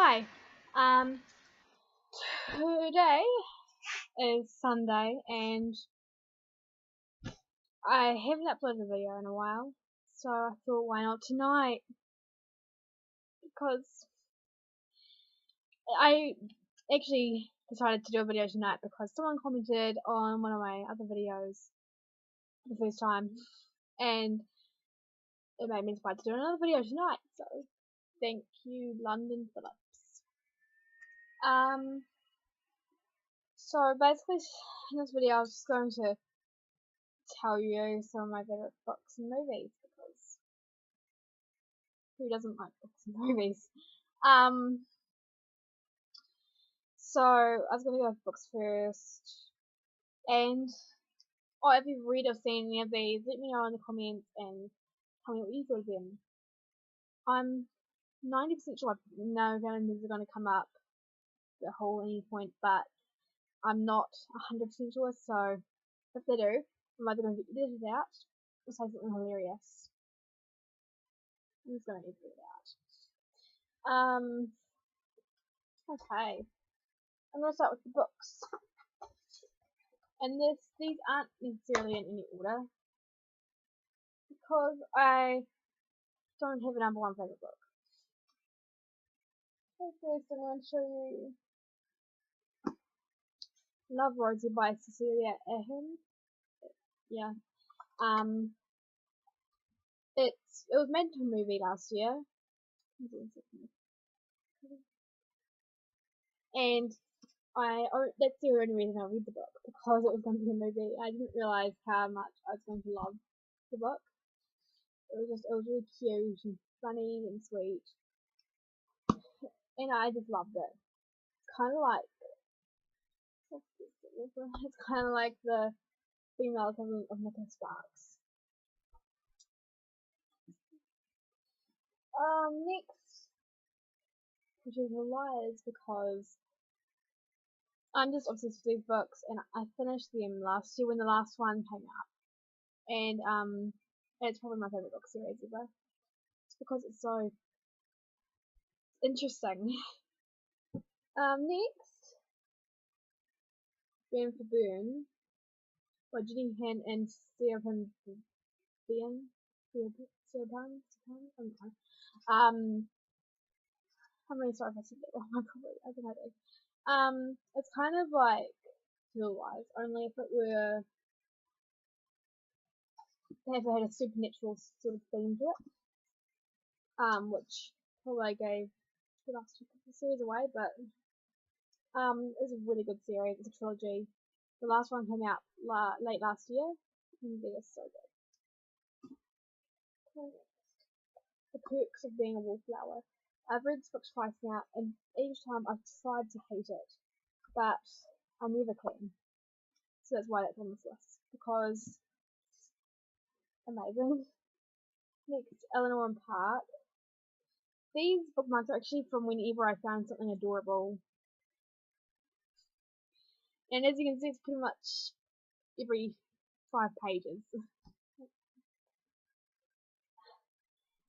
Hi. Um, Today is Sunday and I haven't uploaded a video in a while, so I thought why not tonight? Because I actually decided to do a video tonight because someone commented on one of my other videos for the first time and it made me inspired to do another video tonight, so thank you, London Phillips. So basically in this video I was just going to tell you some of my favorite books and movies because who doesn't like books and movies? So I was gonna go with books first, and if you've read or seen any of these, let me know in the comments and tell me what you thought of them. I'm 90% sure no villains are gonna come up at any point, but I'm not 100% sure. So if they do, I'm either going to get edited out or say something hilarious. I'm just gonna edit it out. Okay. I'm going to start with the books. And these aren't necessarily in any order because I don't have a number one favourite book. So first I'm going to show you Love, Rosie by Cecilia Ahern. Yeah. It was made into a movie last year. And that's the only reason I read the book, because it was going to be a movie. I didn't realise how much I was going to love the book. It was really cute and funny and sweet, and I just loved it. It's kind of like the female equivalent of Nicholas Sparks. Next, Pretty Little Liars, because I'm just obsessed with these books, and I finished them last year when the last one came out, and it's probably my favorite book series ever. It's because it's so interesting. Next, Burn for Burn by Jenny Han and Stephen Bian. I'm really sorry if I said that wrong. I think I did. It's kind of like Little Lies, only if it had a supernatural sort of theme to it. Which probably gave the last two of the series away, but it's a really good series. It's a trilogy. The last one came out late last year, and they're so good. The Perks of Being a Wallflower. I've read this book twice now, and each time I've tried to hate it, but I never can. So that's why that's on this list, because amazing. Next, Eleanor and Park. These bookmarks are actually from whenever I found something adorable. And as you can see, it's pretty much every 5 pages.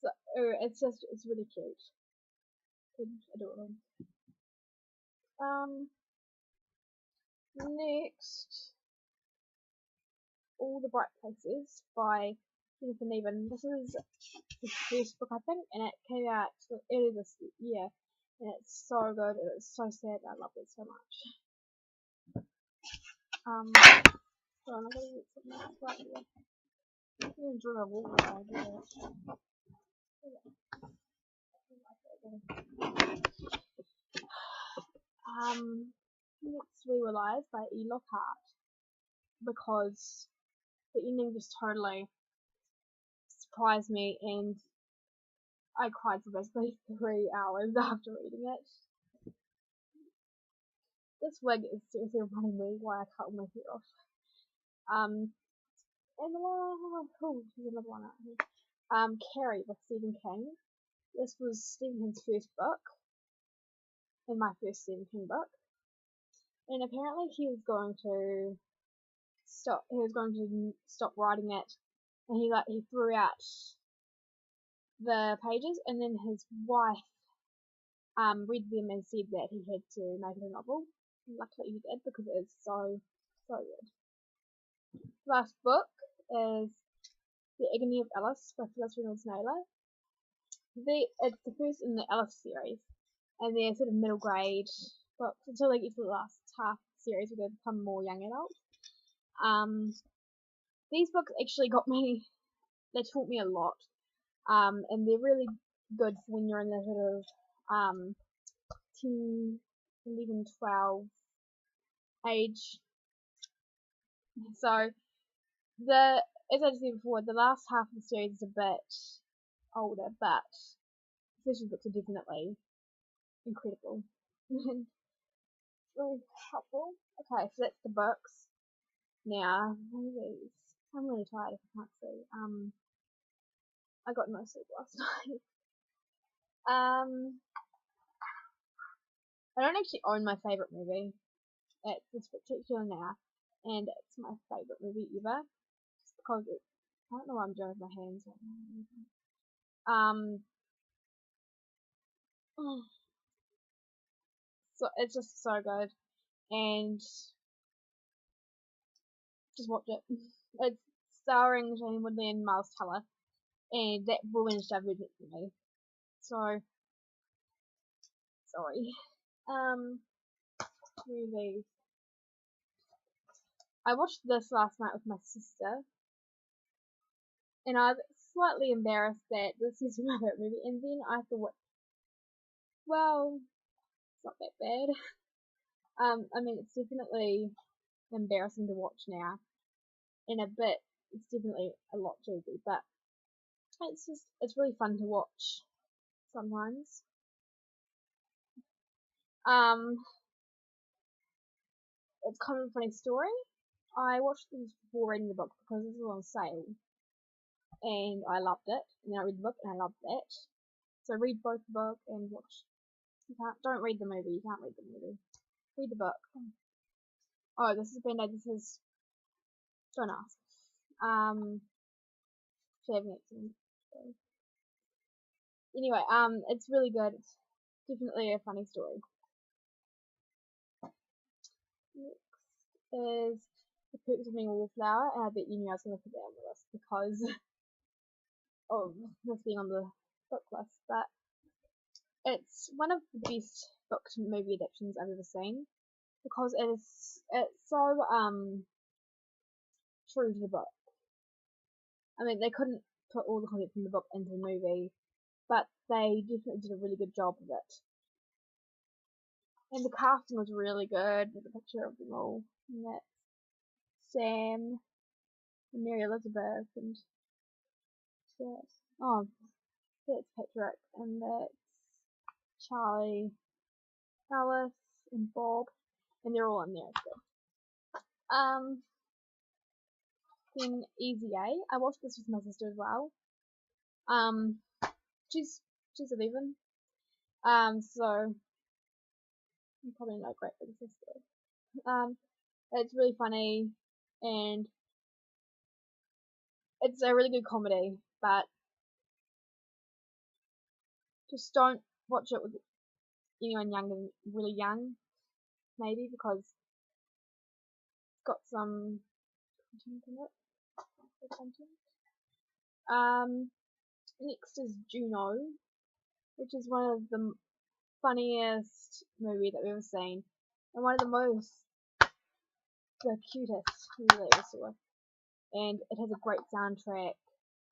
So it's really cute. It's adorable. Next, All the Bright Places by Jennifer Niven. This is the first book, I think, and it came out early this year, and it's so good, and it's so sad. I love it so much. I'm gonna get something else right here. I'm gonna enjoy my walk while I do it. Next, We Were Lies by E. Lockhart, because the ending just totally surprised me, and I cried for basically 3 hours after reading it. This wig is seriously reminding me why I cut all my hair off. And there's another one out here. Carrie by Stephen King. This was Stephen King's first book, and my first Stephen King book. And apparently he was going to stop writing it, and he threw out the pages, and then his wife read them and said that he had to make it a novel. Luckily he did, because it is so good. The last book is The Agony of Alice by Phyllis Reynolds Naylor. It's the first in the Alice series, and they're sort of middle grade books until they get to the last half of the series where they become more young adults. These books actually they taught me a lot, and they're really good for when you're in the sort of 10, 11, 12 age. So as I said before, the last half of the series is a bit older, but the first books are definitely incredible. Really helpful. Okay, so that's the books. Now, movies. I'm really tired if I can't see. I got no sleep last night. I don't actually own my favourite movie at this particular now, and it's my favourite movie ever, just because I don't know what I'm doing with my hands right now. So it's just so good, and just watch it. It's starring Shailene Woodley and Miles Teller, and that ruined Divergent for me. So sorry. Movies. I watched this last night with my sister, and I was slightly embarrassed that this is my favorite movie. And then I thought, well, it's not that bad. I mean, it's definitely embarrassing to watch now, and it's definitely a lot cheesy, but it's really fun to watch sometimes. It's kind of a funny story. I watched this before reading the book because this was on sale, and I loved it. And then I read the book and I loved it. So read both the book and watch. Don't read the movie. You can't read the movie. Read the book. Oh, this is Band-Aid. This is. Don't ask. Shaving accent. So. Anyway, it's really good. It's definitely a funny story. Next is The Perks of Being a Wallflower, and I bet you knew I was going to put that on the list because of this being on the book list, but it's one of the best book to movie adaptations I've ever seen, because it's so true to the book. I mean, they couldn't put all the content from the book into the movie, but they definitely did a really good job of it. And the casting was really good. There's a picture of them all. And that's Sam, and Mary Elizabeth, and that's Patrick, and that's Charlie, Alice, and Bob, and they're all in there. So. Then Easy A. I watched this with my sister as well. She's 11. So you probably know Great Big Sister. It's really funny, and it's a really good comedy, but just don't watch it with anyone young, really young, maybe, because it's got some content in it. Next is Juno, which is one of the funniest movies that we've ever seen, and one of the cutest movies I ever saw. And it has a great soundtrack,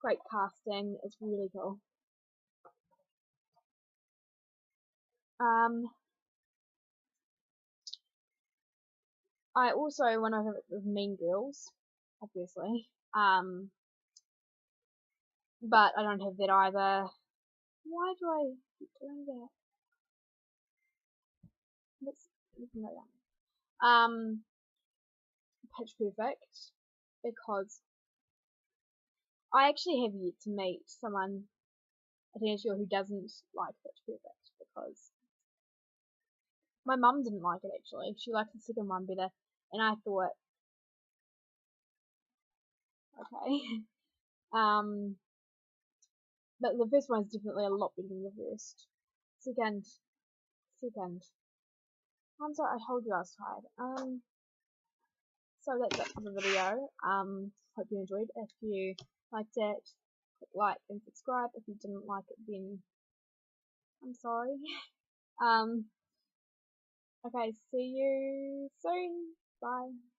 great casting. It's really cool. I also one of the Mean Girls, obviously. But I don't have that either. Why do I keep doing that? Let's note down. Pitch Perfect, because I actually have yet to meet someone, a teenager, who doesn't like Pitch Perfect, because my mum didn't like it actually. She liked the second one better, and I thought, okay. But the first one is definitely a lot better than the first. Second, second. I'm sorry, I told you I was tired. So that's it for the video. Hope you enjoyed. If you liked it, click like and subscribe. If you didn't like it, then I'm sorry. Um, okay, see you soon. Bye.